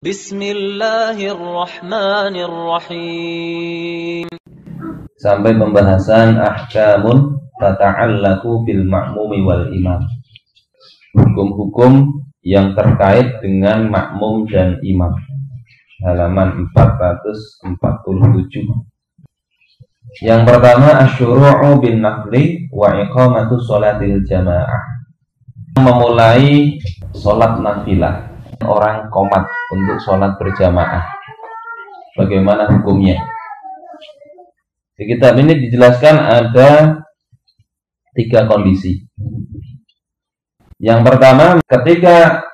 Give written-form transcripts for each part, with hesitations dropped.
Bismillahirrahmanirrahim. Sampai pembahasan ahkamun tata'allaku bil ma'mumi wal imam. Hukum-hukum yang terkait dengan makmum dan imam. Halaman 447. Yang pertama, asyuru'u bin nafli wa iqamatu sholatil jamaah. Memulai sholat nafilah. Orang qomat untuk sholat berjamaah. Bagaimana hukumnya? Di kitab ini dijelaskan ada 3 kondisi. Yang pertama, ketika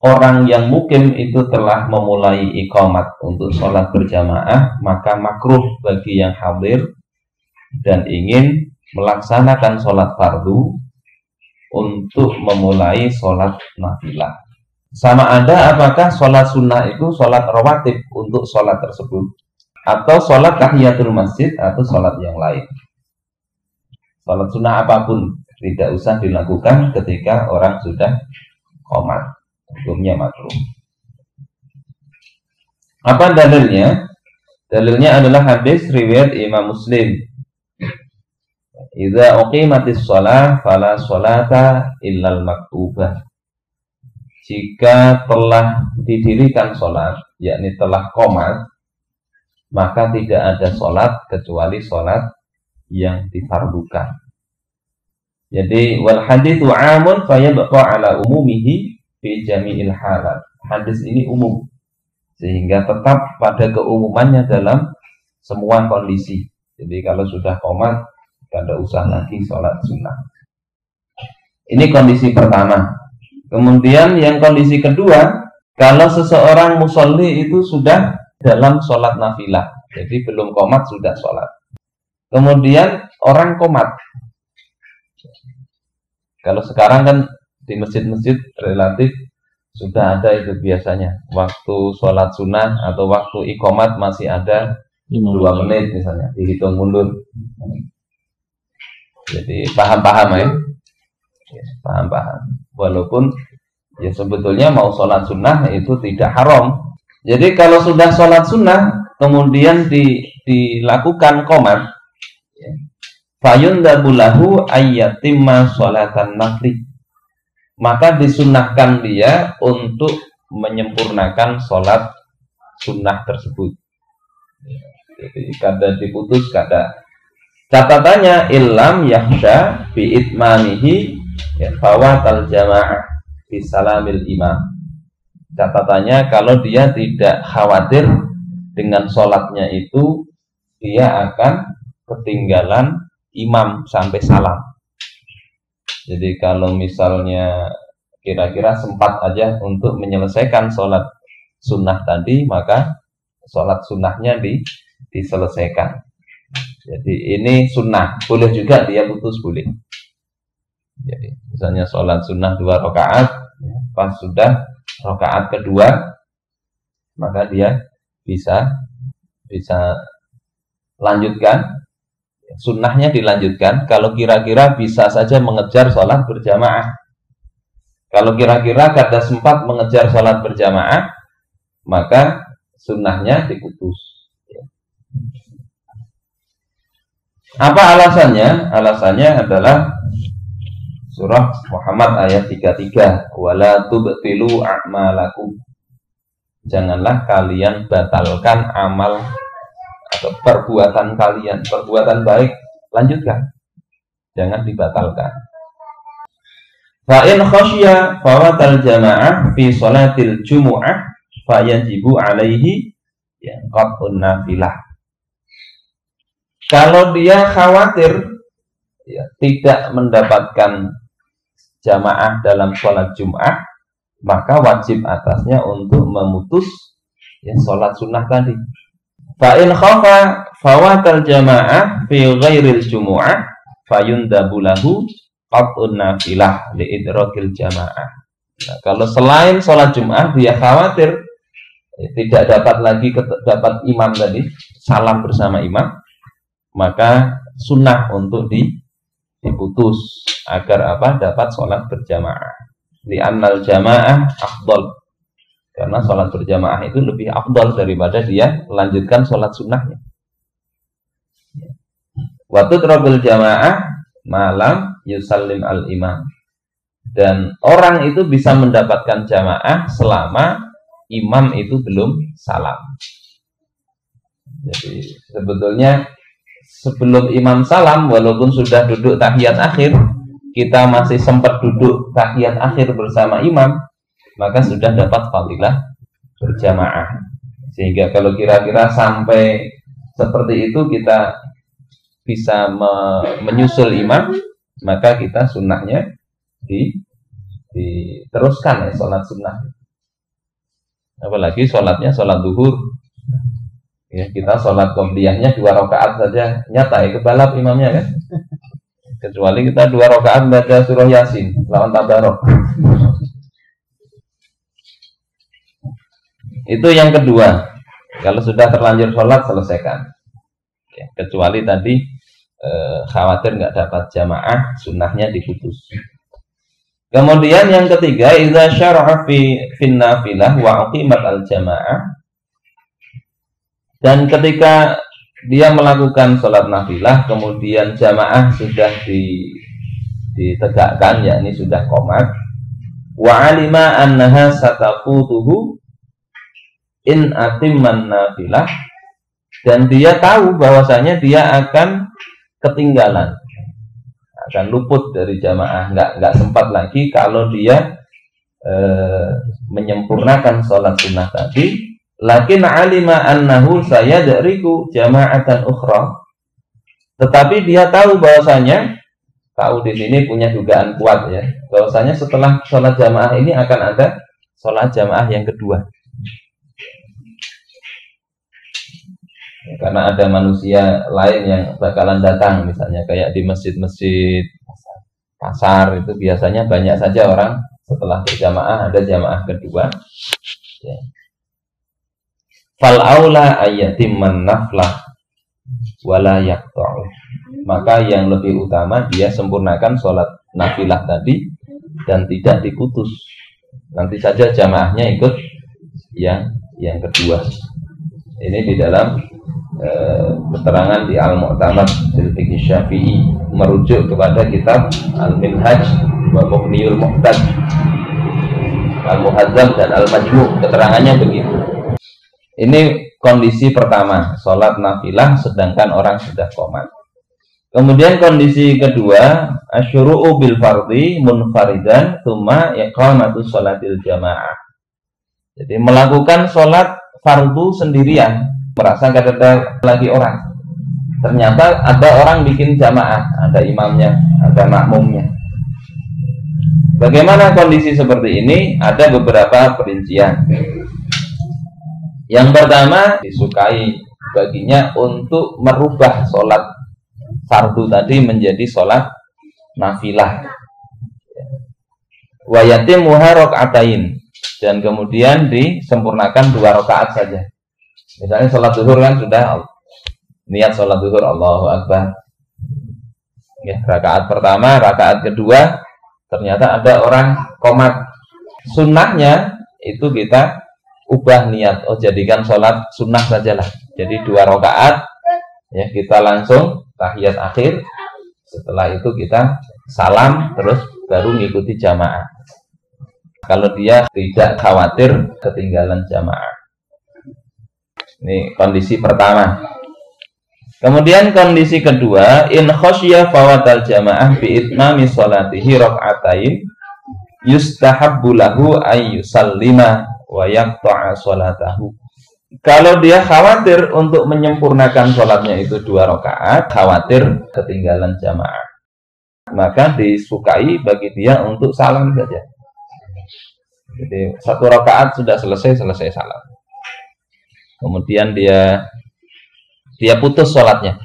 orang yang mukim itu telah memulai iqamat untuk sholat berjamaah, maka makruh bagi yang hadir dan ingin melaksanakan sholat fardu untuk memulai sholat nafilah. Sama ada apakah sholat sunnah itu sholat rawatib untuk sholat tersebut, atau sholat tahiyatul masjid, atau sholat yang lain. Sholat sunnah apapun tidak usah dilakukan ketika orang sudah qomat. Hukumnya makruh. Apa dalilnya? Dalilnya adalah hadis riwayat Imam Muslim. Idza uqimatis shalah fala sholata illal maktubah. Jika telah didirikan sholat, yakni telah qomat, maka tidak ada sholat kecuali sholat yang difardukan. Jadi wal haditsu 'amun fayabqa 'ala umumihi fi jami'il halat. Hadis ini umum sehingga tetap pada keumumannya dalam semua kondisi. Jadi kalau sudah qomat, tidak usah lagi sholat sunnah. Ini kondisi pertama. Kemudian yang kondisi kedua, kalau seseorang musolli itu sudah dalam sholat nafilah, jadi belum qomat sudah sholat. Kemudian orang qomat. Kalau sekarang kan di masjid-masjid relatif sudah ada itu biasanya. Waktu sholat sunnah atau waktu iqamat masih ada 2 menit misalnya, dihitung mundur. Jadi paham-paham ya? Paham-paham. Walaupun ya sebetulnya mau sholat sunnah itu tidak haram. Jadi kalau sudah sholat sunnah kemudian dilakukan qomat, fayundabu lahu ayyatimma sholatan nafli, maka disunnahkan dia untuk menyempurnakan sholat sunnah tersebut. Jadi kada diputus, kada. Catatannya illam yahsha bi itmanihi fawatal jamaah bi salamil imam. Catatannya kalau dia tidak khawatir dengan sholatnya itu dia akan ketinggalan imam sampai salam. Jadi kalau misalnya kira-kira sempat aja untuk menyelesaikan sholat sunnah tadi, maka sholat sunnahnya diselesaikan. Jadi ini sunnah, boleh juga dia putus, boleh. Jadi misalnya sholat sunnah 2 rakaat, pas sudah rakaat kedua, maka dia bisa lanjutkan, sunnahnya dilanjutkan. Kalau kira-kira bisa saja mengejar sholat berjamaah. Kalau kira-kira kada sempat mengejar sholat berjamaah, maka sunnahnya diputus. Apa alasannya? Alasannya adalah surah Muhammad ayat 33, wala tubtilu a'malakum. Janganlah kalian batalkan amal atau perbuatan kalian, perbuatan baik lanjutkan, jangan dibatalkan. Fa in khasya fawatal jamaah fi sholatil jumu'ah fayajibu alaihi qat'un nafilah. Kalau dia khawatir tidak mendapatkan jamaah dalam sholat Jum'ah, maka wajib atasnya untuk memutus sholat sunnah tadi. Fa in khafa fawatal jamaah fi ghairil jumu'ah fayundabu lahu qat'un nafilah li idrakil jamaah. Nah, kalau selain sholat Jum'ah dia khawatir tidak dapat lagi dapat imam tadi, salam bersama imam, maka sunnah untuk diputus agar dapat sholat berjamaah. Li'annal jamaah afdal, Karena sholat berjamaah itu lebih afdal daripada dia melanjutkan sholat sunnahnya. Waktu terobel jamaah malam yusallim al imam. Dan orang itu bisa mendapatkan jamaah selama imam itu belum salam. Jadi sebetulnya sebelum imam salam, walaupun sudah duduk tahiyat akhir, kita masih sempat duduk tahiyat akhir bersama imam, maka sudah dapat fadilah berjamaah. Sehingga kalau kira-kira sampai seperti itu kita bisa menyusul imam, maka kita sunnahnya diteruskan ya, sholat sunnah. Apalagi sholatnya sholat duhur ya, kita sholat qobliyahnya 2 rakaat saja nyata ya, kebalap imamnya kan. Kecuali kita 2 rakaat baca surah Yasin lawan tabarok. Itu yang kedua. Kalau sudah terlanjur sholat, selesaikan ya, kecuali tadi khawatir nggak dapat jamaah, sunnahnya diputus. Kemudian yang ketiga, idza syara'a fi nafilah wa uqimat al jamaah. Dan ketika dia melakukan sholat nafilah, kemudian jamaah sudah ditegakkan, yakni sudah qomat, wa alima annaha satafutuhu in atimman nafilah, dan dia tahu bahwasanya dia akan ketinggalan, akan luput dari jamaah, nggak sempat lagi kalau dia menyempurnakan sholat sunnah tadi. Lakin alima annahu sayadriku jama'atan ukhra, tetapi dia tahu bahwasanya, tahu di sini punya dugaan kuat ya, bahwasanya setelah sholat jamaah ini akan ada sholat jamaah yang kedua. Karena ada manusia lain yang bakalan datang, misalnya kayak di masjid-masjid pasar itu biasanya banyak saja orang setelah berjamaah ada jamaah kedua ya. Fal aula ayatimman naflah wala yaqta'u, maka yang lebih utama dia sempurnakan sholat nafilah tadi dan tidak diputus, nanti saja jamaahnya ikut yang kedua. Ini di dalam keterangan di Al-Mu'tamad fil Fiqh Syafi'i, merujuk kepada kitab Al-Minhaj wa Mughniul Muhtaj, Al-Muhazzam dan Al-Majmu', keterangannya begitu. Ini kondisi pertama, sholat nafilah sedangkan orang sudah qomat. Kemudian kondisi kedua, asyuru'u bil fardhi munfaridan tsumma iqamatu sholatil jamaah. Jadi melakukan sholat fardu sendirian, merasa gak ada lagi orang. Ternyata ada orang bikin jamaah, ada imamnya, ada makmumnya. Bagaimana kondisi seperti ini? Ada beberapa perincian. Yang pertama, disukai baginya untuk merubah sholat fardu tadi menjadi sholat nafilah. Wa yatimmuha raka'atain, dan kemudian disempurnakan 2 rakaat saja. Misalnya sholat zuhur kan sudah niat sholat zuhur Allahu Akbar ya, rakaat pertama, rakaat kedua ternyata ada orang qomat, sunnahnya itu kita ubah niat, jadikan sholat sunnah sajalah, jadi 2 rakaat ya, kita langsung tahiyat akhir, setelah itu kita salam terus baru ngikuti jamaah kalau dia tidak khawatir ketinggalan jamaah. Ini kondisi pertama. Kemudian kondisi kedua, in khasya fawatal jamaah bi itmami sholatihi rak'atain yustahabbu lahu ay yusallima wa yaqta'a sholatahu. Kalau dia khawatir untuk menyempurnakan sholatnya itu 2 rakaat, khawatir ketinggalan jamaah, maka disukai bagi dia untuk salam saja. Jadi 1 rakaat sudah selesai salam. Kemudian dia putus sholatnya,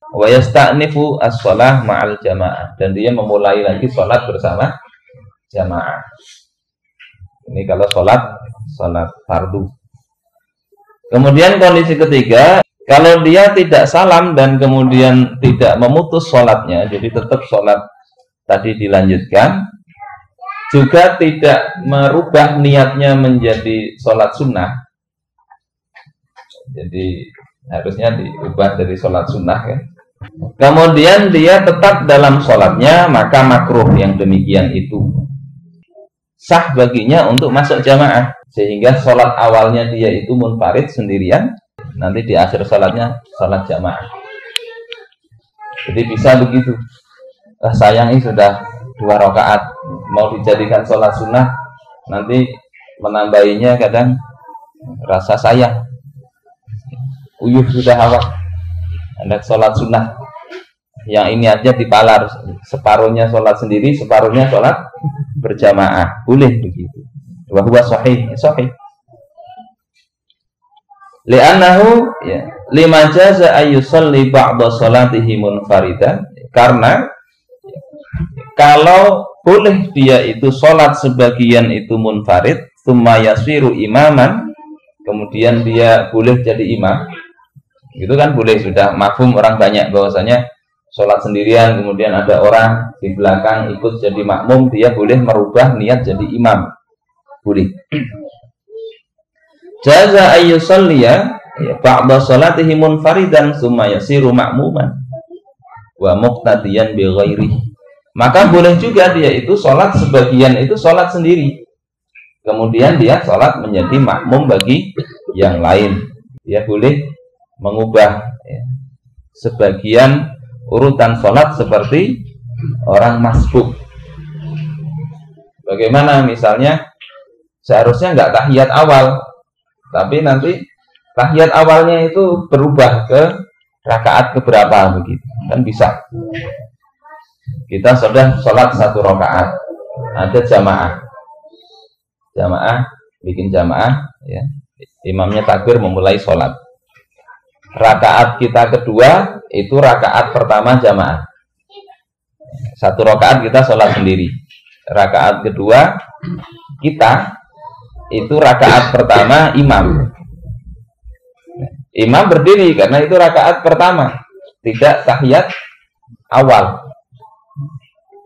Wa yasta'nifu as-shalah ma'al jamaah, dan dia memulai lagi sholat bersama jamaah. Ini kalau sholat fardu. Kemudian kondisi ketiga, kalau dia tidak salam dan kemudian tidak memutus sholatnya, jadi tetap sholat tadi dilanjutkan, juga tidak merubah niatnya menjadi sholat sunnah. Jadi harusnya diubah dari sholat sunnah kan. Kemudian dia tetap dalam sholatnya, maka makruh yang demikian itu. Sah baginya untuk masuk jamaah, sehingga sholat awalnya dia itu munfarid sendirian, nanti di akhir sholatnya sholat jamaah. Jadi bisa begitu. Sayang ini sudah 2 rakaat, mau dijadikan sholat sunnah, nanti menambahinya kadang rasa sayang. Uyuh sudah awak, hendak sholat sunnah. Yang ini aja dipalar, separuhnya sholat sendiri, separuhnya sholat berjamaah. Boleh begitu. Wa huwa sahih, sahih. Li'annahu ya, lima jaza ayyusalli ba'da sholatihi munfaridan, karena kalau boleh dia itu sholat sebagian itu munfarid, tsumma yasiru imaman, kemudian dia boleh jadi imam, itu kan boleh, sudah mafhum orang banyak bahwasanya sholat sendirian kemudian ada orang di belakang ikut jadi makmum, dia boleh merubah niat jadi imam, boleh. Jaza ayyusalliya ba'da sholatihi munfaridan tsumma yasiru ma'muman wa muqtadiyan bi ghairihi. Maka boleh juga dia itu sholat sebagian itu sholat sendiri, kemudian dia sholat menjadi makmum bagi yang lain. Dia boleh mengubah ya, sebagian urutan sholat seperti orang masbuk. Bagaimana misalnya seharusnya nggak tahiyat awal, tapi nanti tahiyat awalnya itu berubah ke rakaat keberapa begitu, kan bisa. Kita sudah sholat 1 rakaat, ada jamaah, bikin jamaah, ya. Imamnya takbir memulai sholat. Rakaat kita kedua itu rakaat pertama jamaah. 1 rakaat kita sholat sendiri. Rakaat kedua kita itu rakaat pertama imam. Imam berdiri karena itu rakaat pertama, tidak tahiyat awal.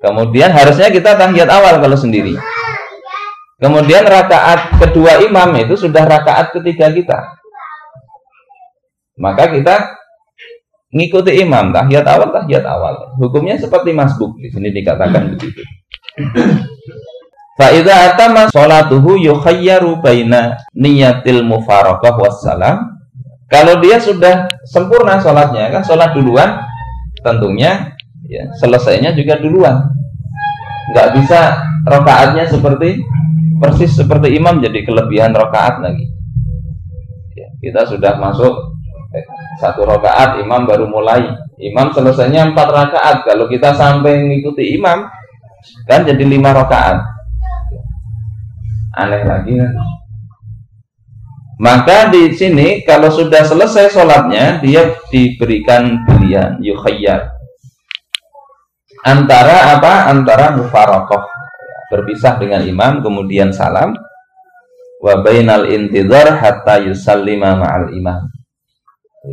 Kemudian harusnya kita tahiyat awal kalau sendiri. Kemudian rakaat kedua imam itu sudah rakaat ketiga kita. Maka kita ngikuti imam, tahiyat awal. Hukumnya seperti masbuk, di sini dikatakan begitu. Fa idza atama sholatuhu yukhayyaru baina niyatil mufaraqah wassalam. Kalau dia sudah sempurna sholatnya, kan sholat duluan, tentunya ya, selesainya juga duluan. Nggak bisa rakaatnya persis seperti imam, jadi kelebihan rakaat lagi. Ya, kita sudah masuk 1 rakaat, imam baru mulai. Imam selesainya 4 rakaat. Kalau kita sampai mengikuti imam, kan jadi 5 rakaat. Aneh lagi kan? Maka di sini kalau sudah selesai sholatnya, dia diberikan pilihan yukhayyar antara apa? Antara mufaraqah, berpisah dengan imam kemudian salam, wa bainal intidhar hatta yusallima ma'al imam.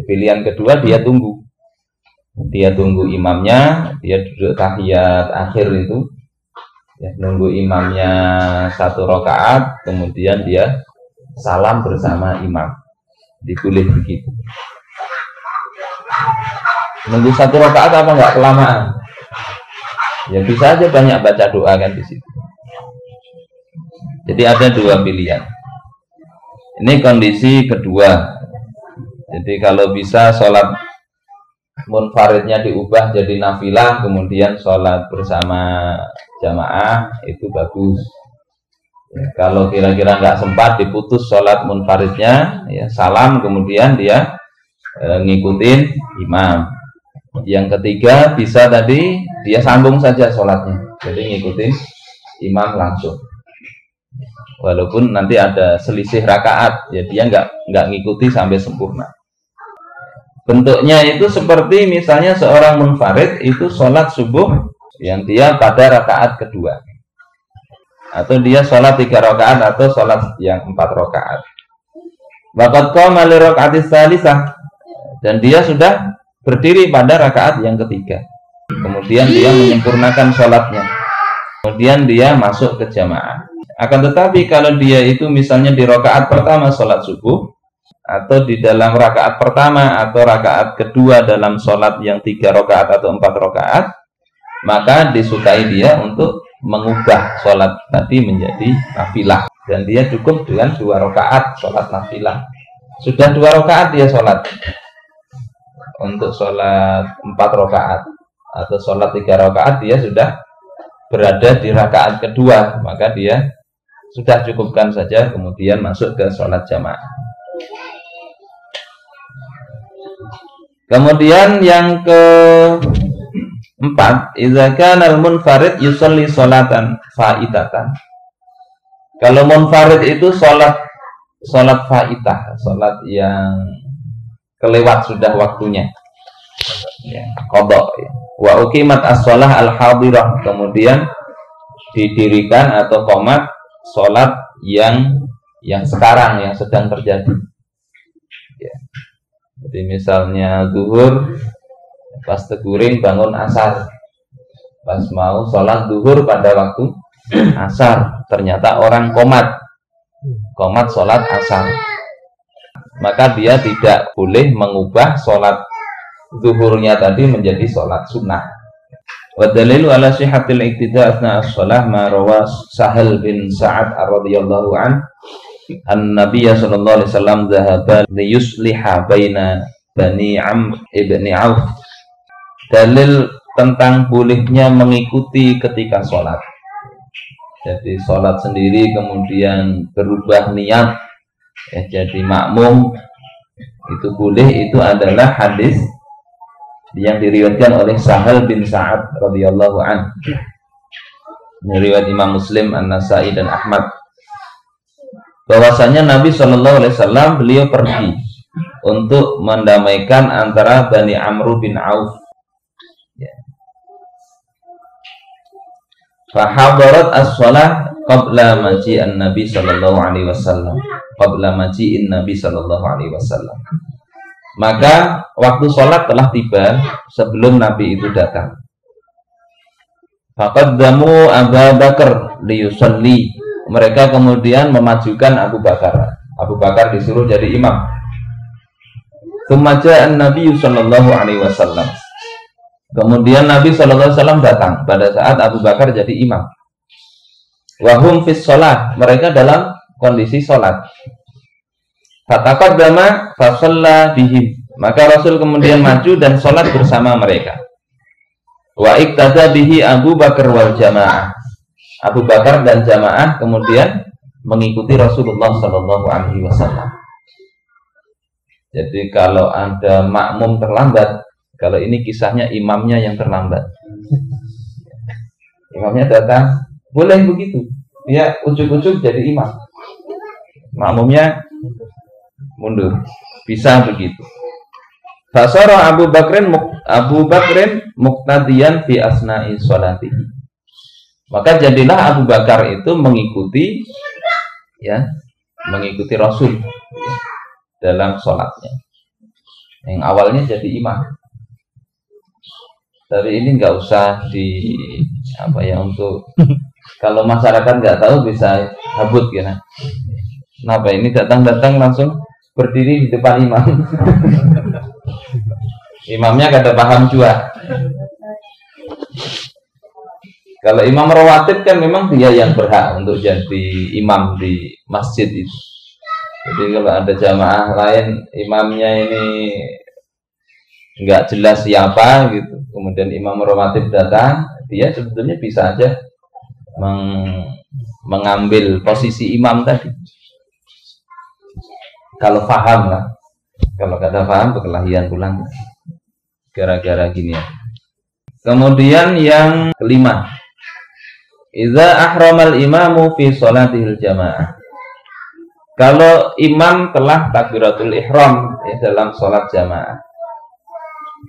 Pilihan kedua dia tunggu imamnya, dia duduk tahiyat akhir itu ya, nunggu imamnya 1 rakaat, kemudian dia salam bersama imam. Diboleh begitu. Nunggu 1 rakaat apa enggak kelamaan? Ya bisa aja banyak baca doa kan di situ. Jadi ada 2 pilihan. Ini kondisi kedua. Jadi kalau bisa sholat munfaridnya diubah jadi nafilah, kemudian sholat bersama jamaah, itu bagus. Ya, kalau kira-kira nggak sempat, diputus sholat munfaridnya, ya, salam kemudian dia ngikutin imam. Yang ketiga bisa tadi dia sambung saja sholatnya, jadi ngikutin imam langsung. Walaupun nanti ada selisih rakaat, ya dia nggak ngikuti sampai sempurna. Bentuknya itu seperti misalnya seorang munfarid itu sholat subuh yang dia pada rakaat kedua, atau dia sholat 3 rakaat atau sholat yang 4 rakaat. Waqad qama li rakaatis tsalisah, dan dia sudah berdiri pada rakaat yang ketiga. Kemudian dia menyempurnakan sholatnya. kemudian dia masuk ke jamaah. Akan tetapi kalau dia itu misalnya di rakaat pertama sholat subuh, atau di dalam rakaat pertama atau rakaat kedua dalam sholat yang 3 rakaat atau 4 rakaat, maka disukai dia untuk mengubah sholat tadi menjadi nafilah, dan dia cukup dengan 2 rakaat sholat nafilah. Sudah 2 rakaat dia sholat, untuk sholat 4 rakaat atau sholat 3 rakaat dia sudah berada di rakaat kedua, maka dia sudah cukupkan saja kemudian masuk ke sholat jamaah. Kemudian yang keempat, idza kana al-munfarid yusalli sholatan faitatan. Kalau munfarid itu sholat faitah, sholat yang kelewat sudah waktunya, ya, qadha, ya. Wa uqimat as-shalah al-hadirah, kemudian didirikan atau qomat sholat yang sekarang, yang sedang terjadi, ya. Jadi misalnya zuhur, pas teguring bangun asar, pas mau sholat zuhur pada waktu asar, ternyata orang qomat sholat asar, maka dia tidak boleh mengubah sholat zuhurnya tadi menjadi sholat sunnah. Wa dalilu ala sihhatil iqtida asna as-shalah ma rawa Sahal bin Sa'ad radhiyallahu an an-nabiy sallallahu alaihi wasallam dhahaba liyusliha baina Bani Amr ibni Auf. Dalil tentang bolehnya mengikuti ketika sholat. Jadi sholat sendiri kemudian berubah niat, ya, jadi makmum, itu boleh. Itu adalah hadis yang diriwayatkan oleh Sahal bin Sa'ad radhiyallahu an, riwayat Imam Muslim, An-Nasai dan Ahmad, bahwasanya Nabi Shallallahu Alaihi Wasallam beliau pergi untuk mendamaikan antara Bani Amr bin Auf, ya. Fahadarat as-shalah qabla maji'an Nabi Shallallahu Alaihi Wasallam, qabla maji'in Nabi Shallallahu Alaihi Wasallam. Maka waktu sholat telah tiba sebelum Nabi itu datang. Faqaddamu Abu Bakar liyusalli. Mereka kemudian memajukan Abu Bakar. Abu Bakar disuruh jadi imam. Tsumma ja'a an-nabiy sallallahu alaihi wasallam. Kemudian Nabi sallallahu alaihi wasallam datang pada saat Abu Bakar jadi imam. Wa hum fis shalah, mereka dalam kondisi salat. Fataqaddama fa shalla bihim. Maka Rasul kemudian maju dan salat bersama mereka. Wa iktada bihi Abu Bakar wal jamaah. Abu Bakar dan jamaah kemudian mengikuti Rasulullah sallallahu alaihi wasallam. Jadi kalau ada makmum terlambat, kalau ini kisahnya imamnya yang terlambat. Imamnya datang, boleh begitu. Dia ujuk-ujuk jadi imam. Makmumnya mundur. Bisa begitu. Fasara Abu Bakrin muqtadiyan fi asna'i sholatihi. Maka jadilah Abu Bakar itu mengikuti, ya, mengikuti Rasul, ya, dalam sholatnya. Yang awalnya jadi imam. Tapi ini nggak usah di apa ya, untuk kalau masyarakat nggak tahu bisa habut ya. Kenapa ini datang langsung berdiri di depan imam? Imamnya kada paham juga. Kalau imam rawatib kan memang dia yang berhak untuk jadi imam di masjid itu. Jadi kalau ada jamaah lain, imamnya ini nggak jelas siapa gitu, kemudian imam rawatib datang, dia sebetulnya bisa aja mengambil posisi imam tadi. Kalau paham lah. Kalau kada paham berkelahian pulang gara-gara gini ya. Kemudian yang kelima, idza ahramal imamu fi sholatihil jamaah. Kalau imam telah takbiratul ihram, ya, dalam sholat jamaah.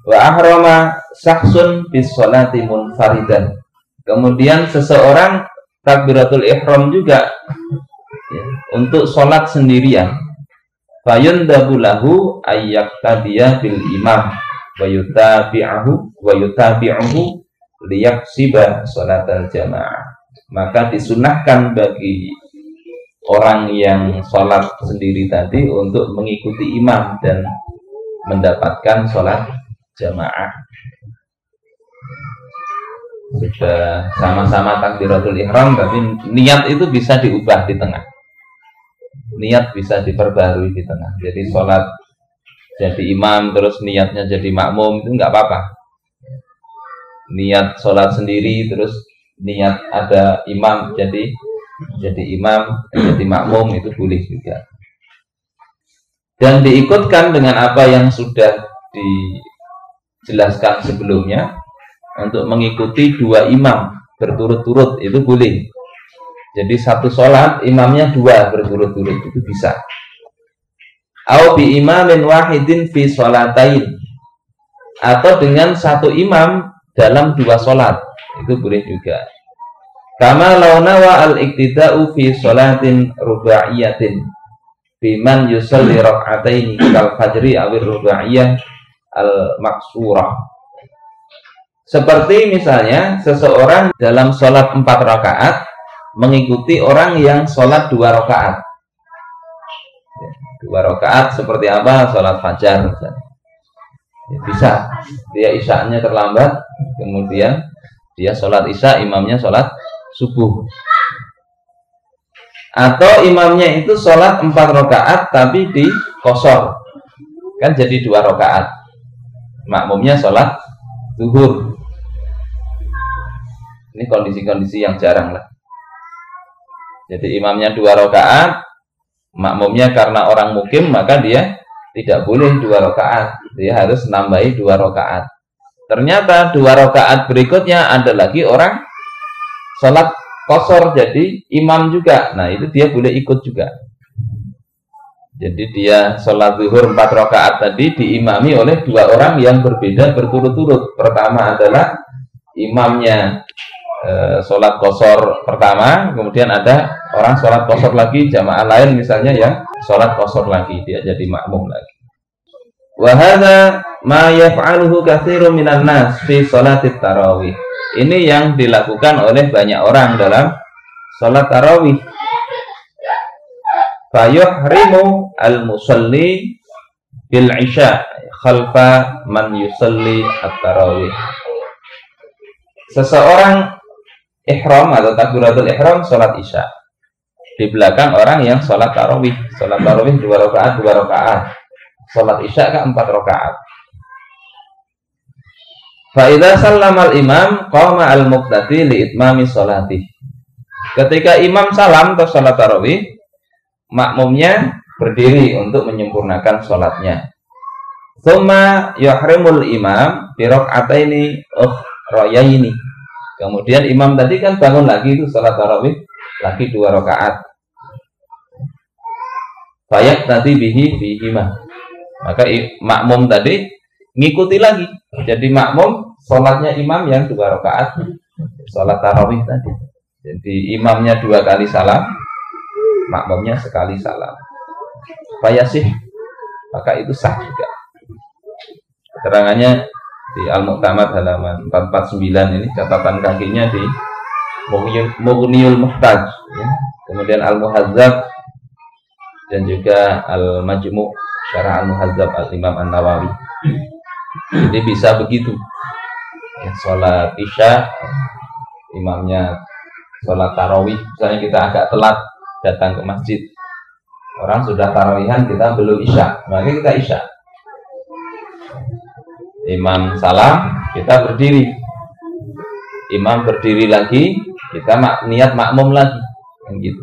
Wa ahrama sahsun fi sholati munfaridan. Kemudian seseorang takbiratul ihram juga, ya, untuk sholat sendirian. Fayundabu lahu ayyaqtadiya bil imam wa yutabi'uhu liyaksiba sholatal jamaah. maka disunahkan bagi orang yang sholat sendiri tadi untuk mengikuti imam dan mendapatkan sholat jamaah. Sudah sama-sama takbiratul ihram, tapi niat itu bisa diubah di tengah. Niat bisa diperbarui di tengah. Jadi sholat jadi imam terus niatnya jadi makmum itu nggak apa-apa. Niat sholat sendiri terus niat ada imam jadi imam jadi makmum itu boleh juga. Dan diikutkan dengan apa yang sudah dijelaskan sebelumnya. Untuk mengikuti dua imam berturut-turut itu boleh. Jadi satu sholat imamnya dua berturut-turut itu bisa. Au bi imamin wahidin fi sholatain, atau dengan satu imam dalam dua sholat itu boleh juga. Kama launawa al-iktida'u fi sholatin rubaiyatin biman yusalli rak'ataini kal fajri awir rubaiyah al-maksurah. Seperti misalnya seseorang dalam sholat 4 rakaat mengikuti orang yang sholat 2 rakaat. 2 rakaat seperti apa? Sholat fajar misalnya. Ya, bisa. Dia isya'nya terlambat, kemudian dia sholat isya, imamnya sholat subuh. Atau imamnya itu sholat 4 rakaat tapi di qashar, kan jadi 2 rakaat. Makmumnya sholat zuhur. Ini kondisi-kondisi yang jarang lah. Jadi imamnya 2 rakaat, makmumnya karena orang mukim maka dia tidak boleh 2 rakaat. Dia harus nambahi 2 rakaat. Ternyata 2 rakaat berikutnya ada lagi orang sholat qashar jadi imam juga. Nah itu dia boleh ikut juga. Jadi dia sholat zuhur 4 rakaat tadi diimami oleh 2 orang yang berbeda berturut-turut. Pertama adalah imamnya sholat qashar pertama, kemudian ada orang sholat qashar lagi jamaah lain misalnya yang sholat qashar lagi, dia jadi makmum lagi. Wa hadza ma yaf'aluhu katsirun minan nas fi sholatit tarawih. Ini yang dilakukan oleh banyak orang dalam sholat tarawih. Fa yuhrimu al-musalli bil isya khalfa man yusalli at-tarawih. Seseorang ihram atau takbiratul ihram sholat isya di belakang orang yang sholat tarawih. Sholat tarawih 2 rakaat 2 rakaat. Sholat isya kan 4 rakaat. Fa idza sallama al-imam qama al-muqtadi li itmami sholati. Ketika imam salam atau sholat tarawih, makmumnya berdiri untuk menyempurnakan sholatnya. Tsumma yuhrimul imam bi rak'ataini ukhrayaini. Kemudian imam tadi kan bangun lagi itu sholat tarawih lagi 2 rakaat. Fayak tadi bihimah. Maka makmum tadi ngikuti lagi. Jadi makmum sholatnya imam yang 2 rakaat sholat tarawih tadi. Jadi imamnya 2 kali salam, makmumnya sekali salam. Fayasih, maka itu sah juga. Keterangannya di Al-Mu'tamad halaman 449 ini, catatan kakinya di Mughniul Muhtaj ya. Kemudian Al-Muhazzab dan juga Al-Majmu' Syarah Al-Muhazzab Al-Imam An-Nawawi. Jadi bisa begitu ya, sholat isya imamnya sholat tarawih. Misalnya kita agak telat datang ke masjid, orang sudah tarawihan, kita belum isya, maka kita isya. Imam salam, kita berdiri. Imam berdiri lagi, kita niat makmum lagi, kan gitu.